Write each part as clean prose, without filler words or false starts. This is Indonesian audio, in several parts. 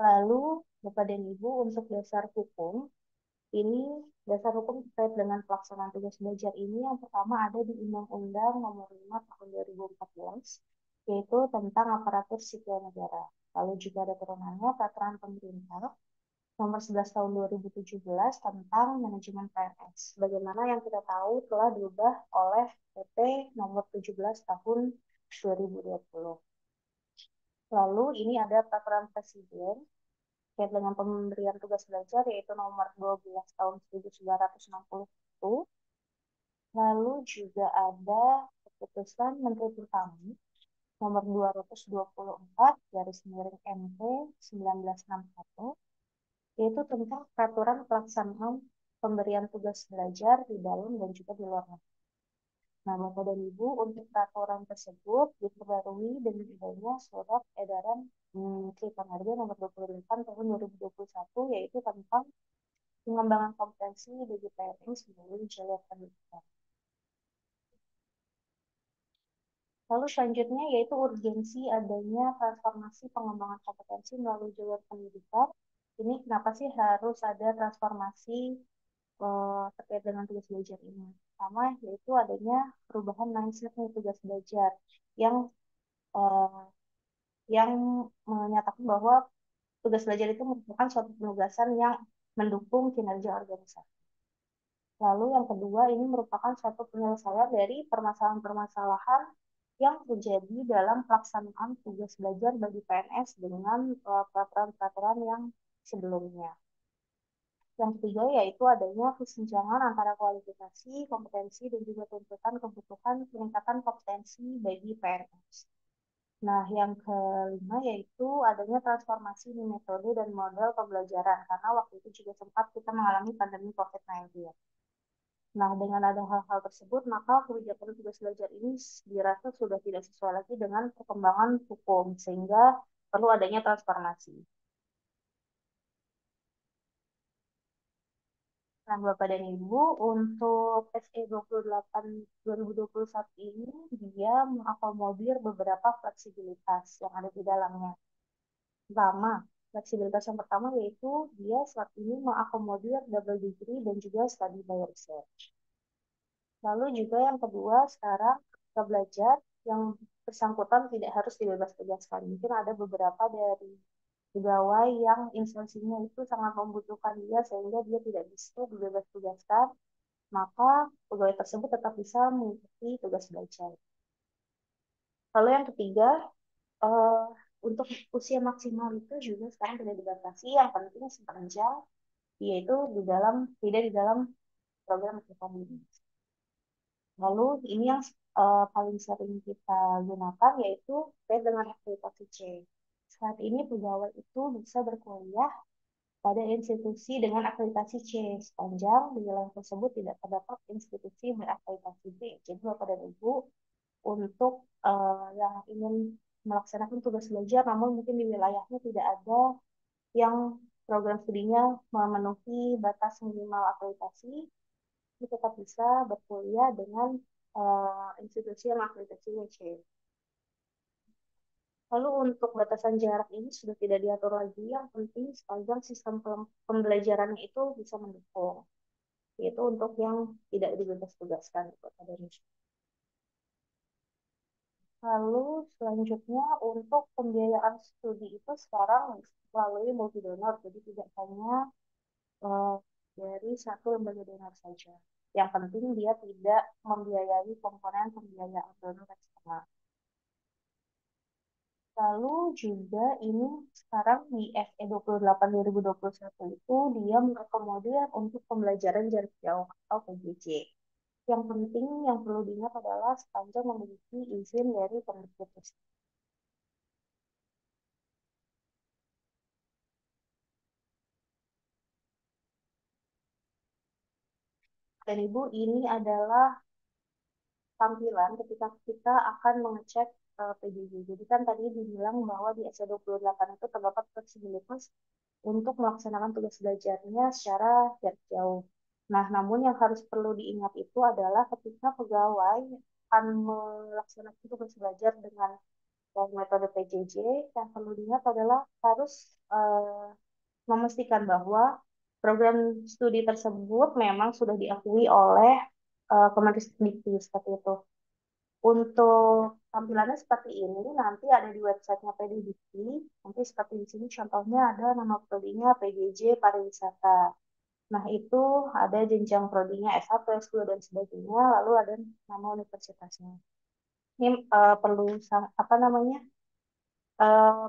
Lalu, Bapak dan Ibu, untuk dasar hukum, ini dasar hukum terkait dengan pelaksanaan tugas belajar ini yang pertama ada di Undang-Undang Nomor 5 Tahun 2014, yaitu tentang aparatur sipil negara. Lalu juga ada turunannya Peraturan Pemerintah Nomor 11 Tahun 2017 tentang manajemen PNS. Bagaimana yang kita tahu telah diubah oleh PP Nomor 17 Tahun 2020. Lalu ini ada Peraturan Presiden terkait dengan pemberian tugas belajar yaitu nomor 12 tahun 1961. Lalu juga ada keputusan Menteri Pertama nomor 224 garis miring MT 1961 yaitu tentang peraturan pelaksanaan pemberian tugas belajar di dalam dan juga di luar negeri. Nah, Bapak dan Ibu, untuk peraturan tersebut diperbarui dengan adanya surat edaran Menteri Pengadilan nomor 28 tahun 2021 yaitu tentang pengembangan kompetensi bagi PNS melalui jalur pendidikan. Lalu selanjutnya yaitu urgensi adanya transformasi pengembangan kompetensi melalui jalur pendidikan. Ini kenapa sih harus ada transformasi terkait dengan tugas belajar ini? Pertama yaitu adanya perubahan mindset tugas belajar yang uh, yang menyatakan bahwa tugas belajar itu merupakan suatu penugasan yang mendukung kinerja organisasi. Lalu yang kedua, ini merupakan suatu penyelesaian dari permasalahan-permasalahan yang terjadi dalam pelaksanaan tugas belajar bagi PNS dengan peraturan-peraturan yang sebelumnya. Yang ketiga yaitu adanya kesenjangan antara kualifikasi, kompetensi, dan juga tuntutan kebutuhan peningkatan kompetensi bagi PNS. Nah, yang kelima yaitu adanya transformasi di metode dan model pembelajaran, karena waktu itu juga sempat kita mengalami pandemi COVID-19. Nah, dengan ada hal-hal tersebut, maka kebijakan tugas belajar ini dirasa sudah tidak sesuai lagi dengan perkembangan hukum, sehingga perlu adanya transformasi. Nah, Bapak dan Ibu, untuk SE 28 2021 ini, dia mengakomodir beberapa fleksibilitas yang ada di dalamnya. Pertama, fleksibilitas yang pertama yaitu dia saat ini mengakomodir double degree dan juga study by research. Lalu juga yang kedua, sekarang kita belajar yang bersangkutan tidak harus dibebas tugaskan. Mungkin ada beberapa dari pegawai yang instansinya itu sangat membutuhkan dia sehingga dia tidak bisa dibebas tugaskan, maka pegawai tersebut tetap bisa mengikuti tugas belajar. Lalu yang ketiga, uh, untuk usia maksimal itu juga sekarang tidak dibatasi, yang penting sepanjang yaitu tidak di dalam program ekonomi. Lalu ini yang paling sering kita gunakan yaitu terkait dengan akreditasi C. Saat ini pegawai itu bisa berkuliah pada institusi dengan akreditasi C sepanjang di wilayah tersebut tidak terdapat institusi berakreditasi B. Jadi Bapak dan Ibu untuk yang ingin melaksanakan tugas belajar namun mungkin di wilayahnya tidak ada yang program studinya memenuhi batas minimal akreditasi, itu tetap bisa berkuliah dengan institusi yang akreditasi WC. Lalu untuk batasan jarak ini sudah tidak diatur lagi, yang penting sepanjang sistem pembelajarannya itu bisa mendukung. Yaitu untuk yang tidak dibebas tugaskan pada Lalu selanjutnya untuk pembiayaan studi itu sekarang melalui multi donor, jadi tidak hanya uh, dari satu lembaga donor saja. Yang penting dia tidak membiayai komponen pembiayaan donor eksternal. Lalu juga ini sekarang di FE 28 2021 itu dia mengakomodir untuk pembelajaran jarak jauh atau PJJ. Yang penting yang perlu diingat adalah sepanjang memiliki izin dari Kemdikbud. Dan Ibu, ini adalah tampilan ketika kita akan mengecek PJJ. Jadi kan tadi dibilang bahwa di SE 28 itu terdapat fleksibilitas untuk melaksanakan tugas belajarnya secara jarak jauh. Nah, namun yang harus perlu diingat itu adalah ketika pegawai akan melaksanakan tugas belajar dengan Dan metode PJJ yang perlu diingat adalah harus memastikan bahwa program studi tersebut memang sudah diakui oleh Kemendikbud seperti itu. Untuk tampilannya seperti ini, nanti ada di websitenya PDDikti. Nanti seperti di sini contohnya ada nama prodinya PJJ Pariwisata. Nah, itu ada jenjang prodinya S1, S2, dan sebagainya. Lalu ada nama universitasnya. Ini perlu apa namanya? eh,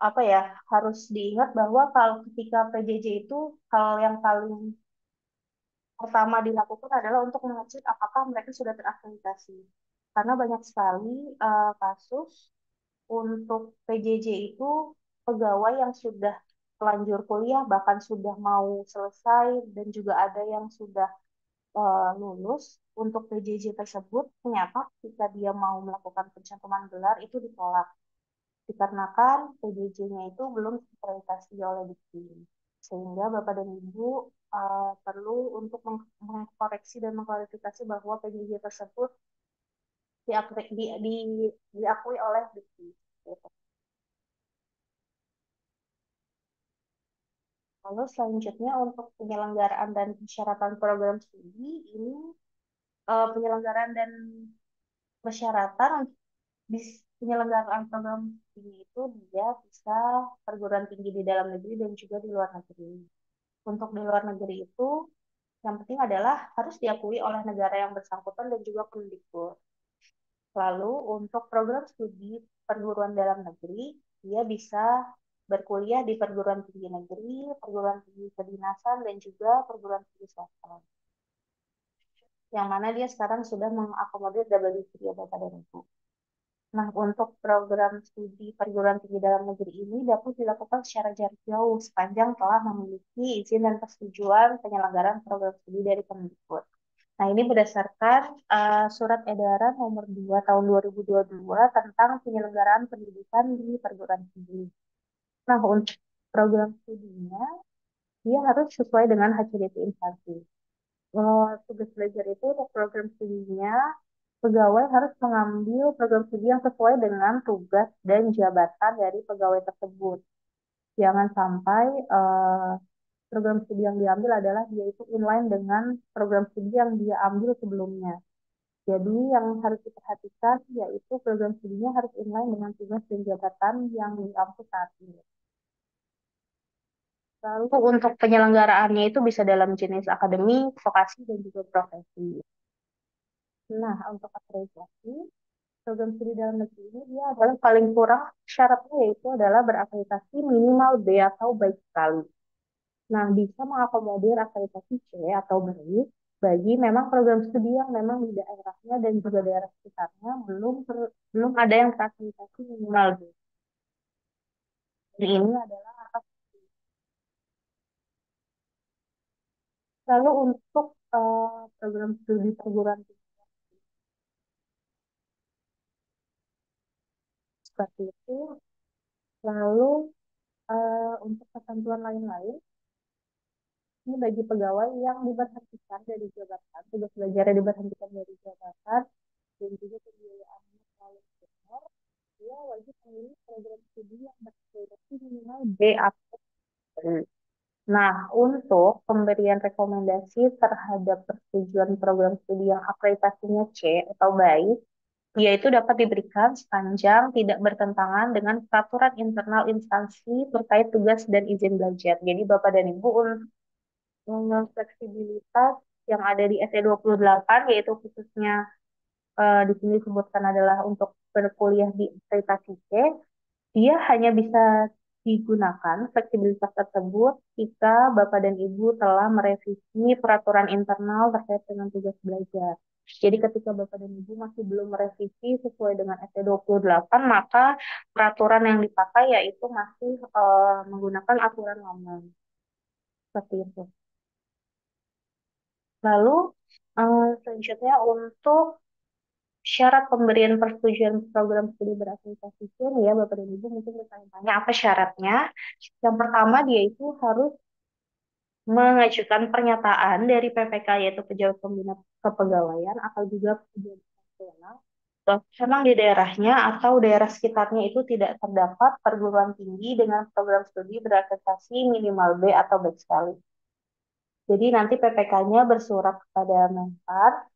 apa ya? Harus diingat bahwa kalau ketika PJJ itu hal yang paling pertama dilakukan adalah untuk mengecek apakah mereka sudah terakreditasi. Karena banyak sekali kasus untuk PJJ itu pegawai yang sudah telanjur kuliah bahkan sudah mau selesai dan juga ada yang sudah lulus untuk PJJ tersebut ternyata ketika dia mau melakukan pencantuman gelar itu ditolak dikarenakan PJJ-nya itu belum terakreditasi oleh Dikti. Sehingga Bapak dan Ibu perlu untuk mengkoreksi dan mengklarifikasi bahwa PJJ tersebut diakui oleh Dikti. Gitu. Lalu selanjutnya untuk penyelenggaraan dan persyaratan program studi, ini penyelenggaraan dan persyaratan penyelenggaraan program studi itu dia bisa perguruan tinggi di dalam negeri dan juga di luar negeri. Untuk di luar negeri itu yang penting adalah harus diakui oleh negara yang bersangkutan dan juga Kemendikbud. Lalu untuk program studi perguruan dalam negeri, dia bisa berkuliah di perguruan tinggi negeri, perguruan tinggi kedinasan, dan juga perguruan tinggi swasta. Yang mana dia sekarang sudah mengakomodir double degree ya Bapak dan Ibu. Nah, untuk program studi perguruan tinggi dalam negeri ini dapat dilakukan secara jarak jauh sepanjang telah memiliki izin dan persetujuan penyelenggaraan program studi dari Kemendikbud. Nah, ini berdasarkan Surat Edaran Nomor 2 Tahun 2022 tentang penyelenggaraan pendidikan di perguruan tinggi. Nah, untuk program studinya, dia harus sesuai dengan HCDP instansi. Tugas belajar itu untuk program studinya, pegawai harus mengambil program studi yang sesuai dengan tugas dan jabatan dari pegawai tersebut. Jangan sampai program studi yang diambil adalah dia itu inline dengan program studi yang dia ambil sebelumnya. Jadi yang harus diperhatikan yaitu program studinya harus inline dengan tugas dan jabatan yang diambil saat ini. Lalu untuk penyelenggaraannya itu bisa dalam jenis akademik, vokasi, dan juga profesi. Nah, untuk akreditasi, program studi dalam negeri ini dia adalah paling kurang syaratnya yaitu adalah berakreditasi minimal B atau baik sekali. Nah, bisa mengakomodir akreditasi C atau baik bagi memang program studi yang memang di daerahnya dan juga daerah sekitarnya belum ada yang terakreditasi minimal B. Jadi ini adalah atas. Lalu untuk program studi perguruan tinggi seperti itu, lalu untuk ketentuan lain-lain ini bagi pegawai yang diberhentikan dari jabatan, tugas belajarnya diberhentikan dari jabatan, dan juga pembiayaannya melalui donor, dia wajib memilih program studi yang berakreditasi minimal B atau C. Nah, untuk pemberian rekomendasi terhadap persetujuan program studi yang akreditasinya C atau baik, yaitu dapat diberikan sepanjang tidak bertentangan dengan peraturan internal instansi terkait tugas dan izin belajar. Jadi Bapak dan Ibu untuk fleksibilitas yang ada di SE 28 yaitu khususnya di sini disebutkan adalah untuk berkuliah di akreditasi C, dia hanya bisa digunakan fleksibilitas tersebut jika Bapak dan Ibu telah merevisi peraturan internal terkait dengan tugas belajar. Jadi ketika Bapak dan Ibu masih belum merevisi sesuai dengan SE 28, maka peraturan yang dipakai yaitu masih menggunakan aturan lama. Seperti itu. Lalu selanjutnya untuk syarat pemberian persetujuan program studi berakreditasi ini ya Bapak dan Ibu mungkin bertanya-tanya apa syaratnya. Yang pertama dia itu harus mengajukan pernyataan dari PPK yaitu Pejabat Pembina Kepegawaian atau juga pejabat nasional Memang di daerahnya atau daerah sekitarnya itu tidak terdapat perguruan tinggi dengan program studi berakreditasi minimal B atau baik sekali. Jadi nanti PPK-nya bersurat kepada Menpar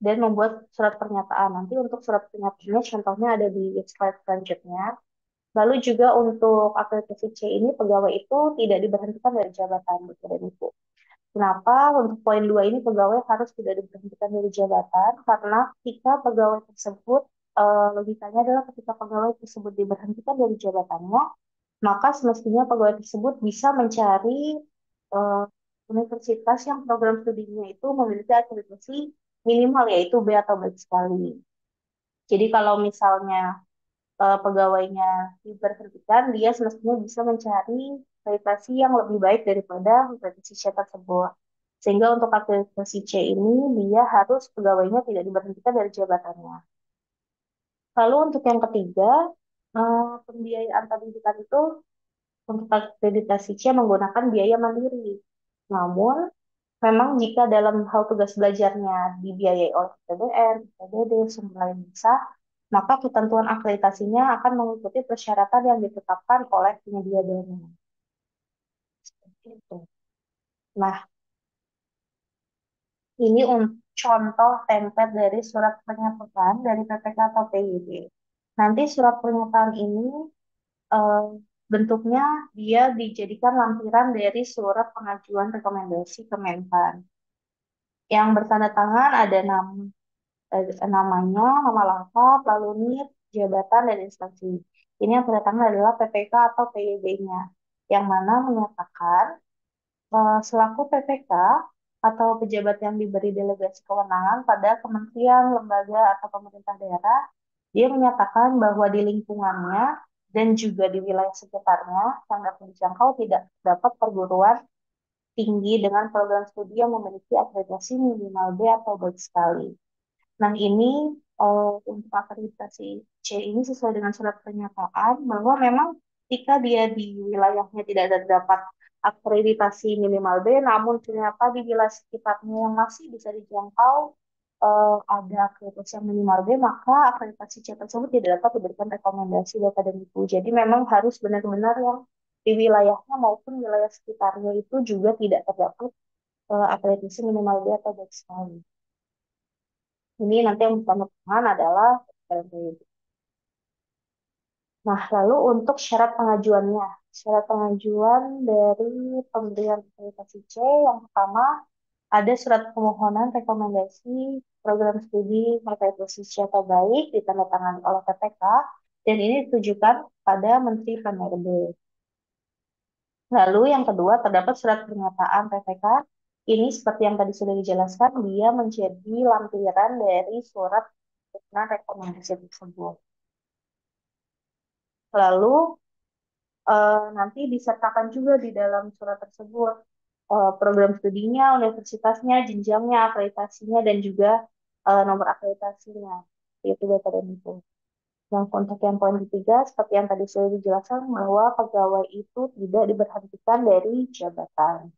dan membuat surat pernyataan. Nanti untuk surat pernyataannya contohnya ada di slide selanjutnya. Lalu juga untuk akreditasi C ini pegawai itu tidak diberhentikan dari jabatan Bapak dan Ibu. Kenapa untuk poin 2 ini pegawai harus tidak diberhentikan dari jabatan? Karena ketika pegawai tersebut, logikanya adalah ketika pegawai tersebut diberhentikan dari jabatannya, maka semestinya pegawai tersebut bisa mencari eh, universitas yang program studinya itu memiliki akreditasi minimal yaitu B atau baik sekali. Jadi kalau misalnya pegawainya diberhentikan, dia semestinya bisa mencari akreditasi yang lebih baik daripada akreditasi C tersebut. Sehingga untuk akreditasi C ini, dia harus pegawainya tidak diberhentikan dari jabatannya. Lalu untuk yang ketiga, pembiayaan pendidikan itu untuk akreditasi C menggunakan biaya mandiri. Namun, memang jika dalam hal tugas belajarnya dibiayai oleh PBN, PBD, sumber lain bisa, maka ketentuan akreditasinya akan mengikuti persyaratan yang ditetapkan oleh penyedia dana. Seperti itu. Nah, ini untuk contoh template dari surat pernyataan dari PPK atau PYD. Nanti surat pernyataan ini eh, bentuknya dia dijadikan lampiran dari surat pengajuan rekomendasi ke Menpan. Yang bertanda tangan ada namanya, nama lengkap, lalu NIP, jabatan, dan instansi. Ini yang tanda tangan adalah PPK atau PYD-nya, yang mana menyatakan selaku PPK atau pejabat yang diberi delegasi kewenangan pada kementerian, lembaga, atau pemerintah daerah, dia menyatakan bahwa di lingkungannya dan juga di wilayah sekitarnya yang dapat dijangkau tidak dapat perguruan tinggi dengan program studi yang memiliki akreditasi minimal B atau baik sekali. Nah, ini untuk akreditasi C ini sesuai dengan surat pernyataan bahwa memang jika dia di wilayahnya tidak terdapat akreditasi minimal B, namun ternyata di wilayah sekitarnya yang masih bisa dijangkau ada akreditasi yang minimal B, maka akreditasi C tersebut tidak dapat diberikan rekomendasi Bapak dan Ibu. Jadi memang harus benar-benar yang di wilayahnya maupun wilayah sekitarnya itu juga tidak terdapat akreditasi minimal B atau baik sekali. Ini nanti yang pertama tangan adalah LPD. Nah, lalu untuk syarat pengajuannya. Syarat pengajuan dari pemberian akreditasi C yang pertama ada surat permohonan rekomendasi program studi akreditasi C atau baik ditandatangani oleh PPK dan ini ditujukan pada Menteri PNRB. Lalu yang kedua terdapat surat pernyataan PPK. Ini seperti yang tadi sudah dijelaskan, dia menjadi lampiran dari surat rekomendasi tersebut. Lalu nanti disertakan juga di dalam surat tersebut program studinya, universitasnya, jenjangnya, akreditasinya, dan juga nomor akreditasinya. Itu Bapak dan Ibu. Yang untuk yang poin ketiga, seperti yang tadi sudah dijelaskan, bahwa pegawai itu tidak diberhentikan dari jabatan.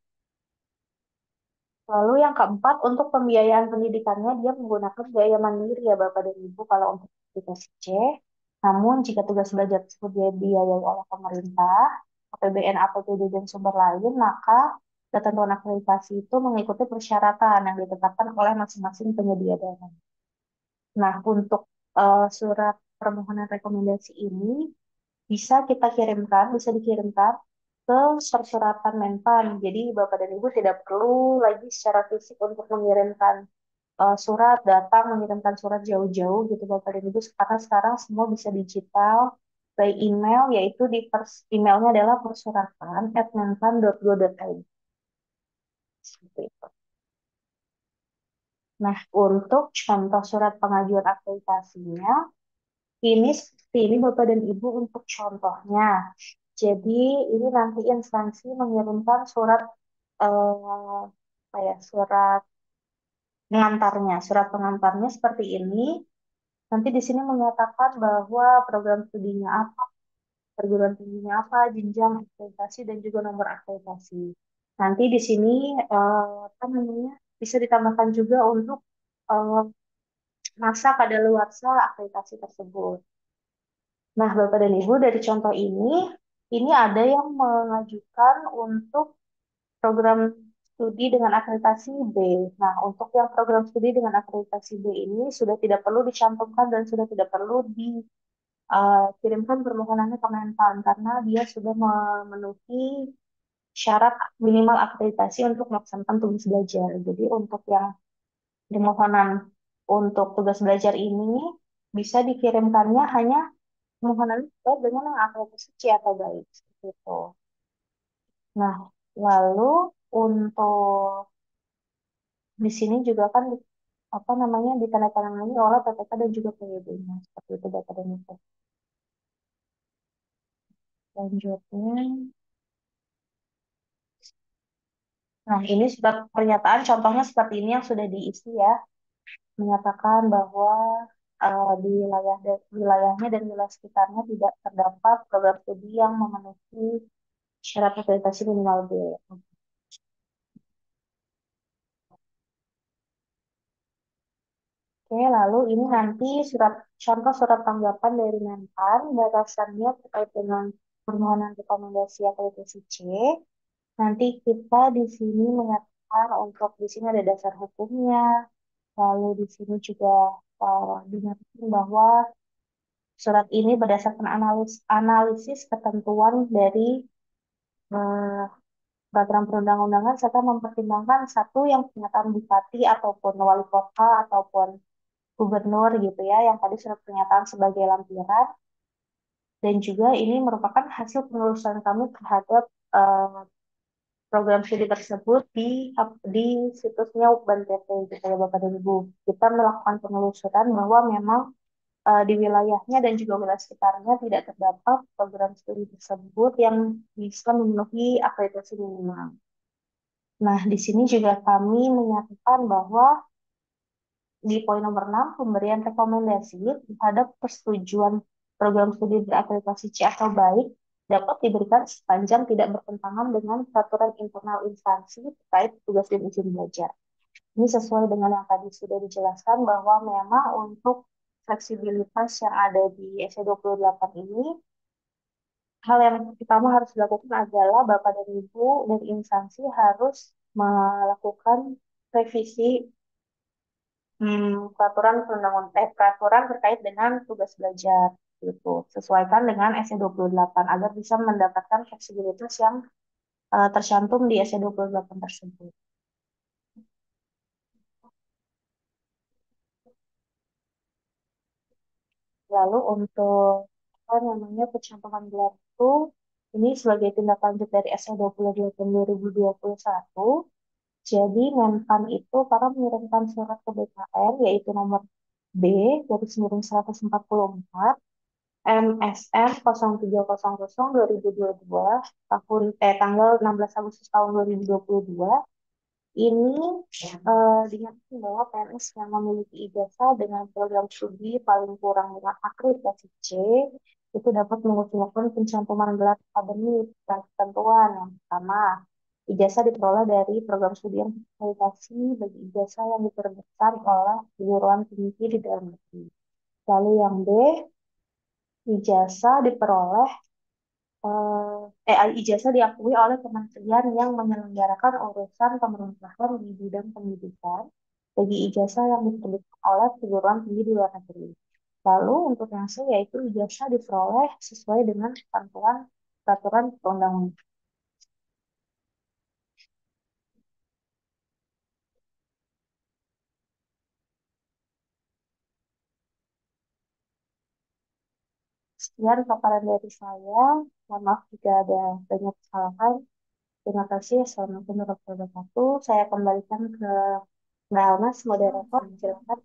Lalu yang keempat, untuk pembiayaan pendidikannya, dia menggunakan biaya mandiri ya Bapak dan Ibu kalau untuk aplikasi C. Namun jika tugas belajar tersebut dia dibiayai oleh pemerintah, APBN, APBD, dan sumber lain, maka ketentuan akreditasi itu mengikuti persyaratan yang ditetapkan oleh masing-masing penyedia dana. Nah, untuk surat permohonan rekomendasi ini bisa dikirimkan ke persuratan Menpan. Jadi Bapak dan Ibu tidak perlu lagi secara fisik untuk mengirimkan surat, datang mengirimkan surat jauh-jauh gitu Bapak dan Ibu. Karena sekarang semua bisa digital by email, yaitu emailnya adalah persuratan@menpan.go.id. Seperti itu. Nah, untuk contoh surat pengajuan akreditasinya, ini seperti ini Bapak dan Ibu untuk contohnya. Jadi ini nanti instansi mengirimkan surat apa ya, surat pengantarnya. Surat pengantarnya seperti ini. Nanti di sini menyatakan bahwa program studinya apa, perguruan tingginya apa, jenjang akreditasi dan juga nomor akreditasi. Nanti di sini apa namanya bisa ditambahkan juga untuk eh, masa kadaluarsa akreditasi tersebut. Nah, Bapak dan Ibu, dari contoh ini ada yang mengajukan untuk program studi dengan akreditasi B. Nah, untuk yang program studi dengan akreditasi B ini sudah tidak perlu dicantumkan dan sudah tidak perlu dikirimkan permohonannya ke Menpan karena dia sudah memenuhi syarat minimal akreditasi untuk melaksanakan tugas belajar. Jadi untuk yang permohonan untuk tugas belajar ini bisa dikirimkannya hanya permohonan terkait dengan yang akreditasi C atau baik. Seperti itu. Nah, lalu untuk di sini juga kan apa namanya ditandatangani oleh PPK dan juga PWD-nya seperti itu data dan itu. Selanjutnya, nah ini surat pernyataan contohnya seperti ini yang sudah diisi ya, menyatakan bahwa di wilayahnya dan wilayah sekitarnya tidak terdapat program studi yang memenuhi syarat akreditasi minimal B. Oke, lalu ini nanti contoh surat tanggapan dari Menpan batasannya terkait dengan permohonan rekomendasi akreditasi C. Nanti kita di sini menyatakan untuk di sini ada dasar hukumnya, lalu di sini juga dinyatakan bahwa surat ini berdasarkan analisis ketentuan dari eh, peraturan perundang-undangan serta mempertimbangkan satu yang pernyataan bupati ataupun wali kota ataupun gubernur gitu ya, yang tadi surat pernyataan sebagai lampiran dan juga ini merupakan hasil penelusuran kami terhadap eh, program studi tersebut di situsnya Ukban PT gitu ya Bapak dan Ibu. Kita melakukan penelusuran bahwa memang di wilayahnya dan juga wilayah sekitarnya tidak terdapat program studi tersebut yang bisa memenuhi akreditasi minimal. Nah, di sini juga kami menyatakan bahwa di poin nomor 6 pemberian rekomendasi terhadap persetujuan program studi berakreditasi C atau baik dapat diberikan sepanjang tidak bertentangan dengan peraturan internal instansi terkait tugas dan izin belajar. Ini sesuai dengan yang tadi sudah dijelaskan bahwa memang untuk fleksibilitas yang ada di SE28 ini, hal yang pertama harus dilakukan adalah Bapak dan Ibu dari instansi harus melakukan revisi peraturan terkait dengan tugas belajar gitu. Sesuaikan dengan SE28 agar bisa mendapatkan fleksibilitas yang tercantum di SE28 tersebut. Lalu untuk apa namanya pencantuman gelar itu ini sebagai tindak lanjut dari SE28 2021. Jadi Menpan itu para mengirimkan surat ke BKN yaitu nomor B garis miring 144 MSN 0300 2022 tanggal 16 Agustus tahun 2022 ini dinyatakan bahwa PNS yang memiliki ijazah dengan program studi paling kurang dengan akreditasi C itu dapat mengusulkan pencantuman gelar akademik dan ketentuan yang pertama. Ijazah diperoleh dari program studi yang akreditasi bagi ijazah yang diterbitkan oleh perguruan tinggi di dalam negeri. Lalu yang B, ijazah diperoleh ijazah diakui oleh kementerian yang menyelenggarakan urusan pemerintahan di bidang pendidikan bagi ijazah yang diterbitkan oleh perguruan tinggi di luar negeri. Lalu untuk yang C yaitu ijazah diperoleh sesuai dengan ketentuan peraturan perundang-undangan. Sekian paparan dari saya. Mohon maaf jika ada banyak kesalahan. Terima kasih. Assalamualaikum warahmatullahi wabarakatuh. Saya kembalikan ke Mbak Almas, moderator. Silakan.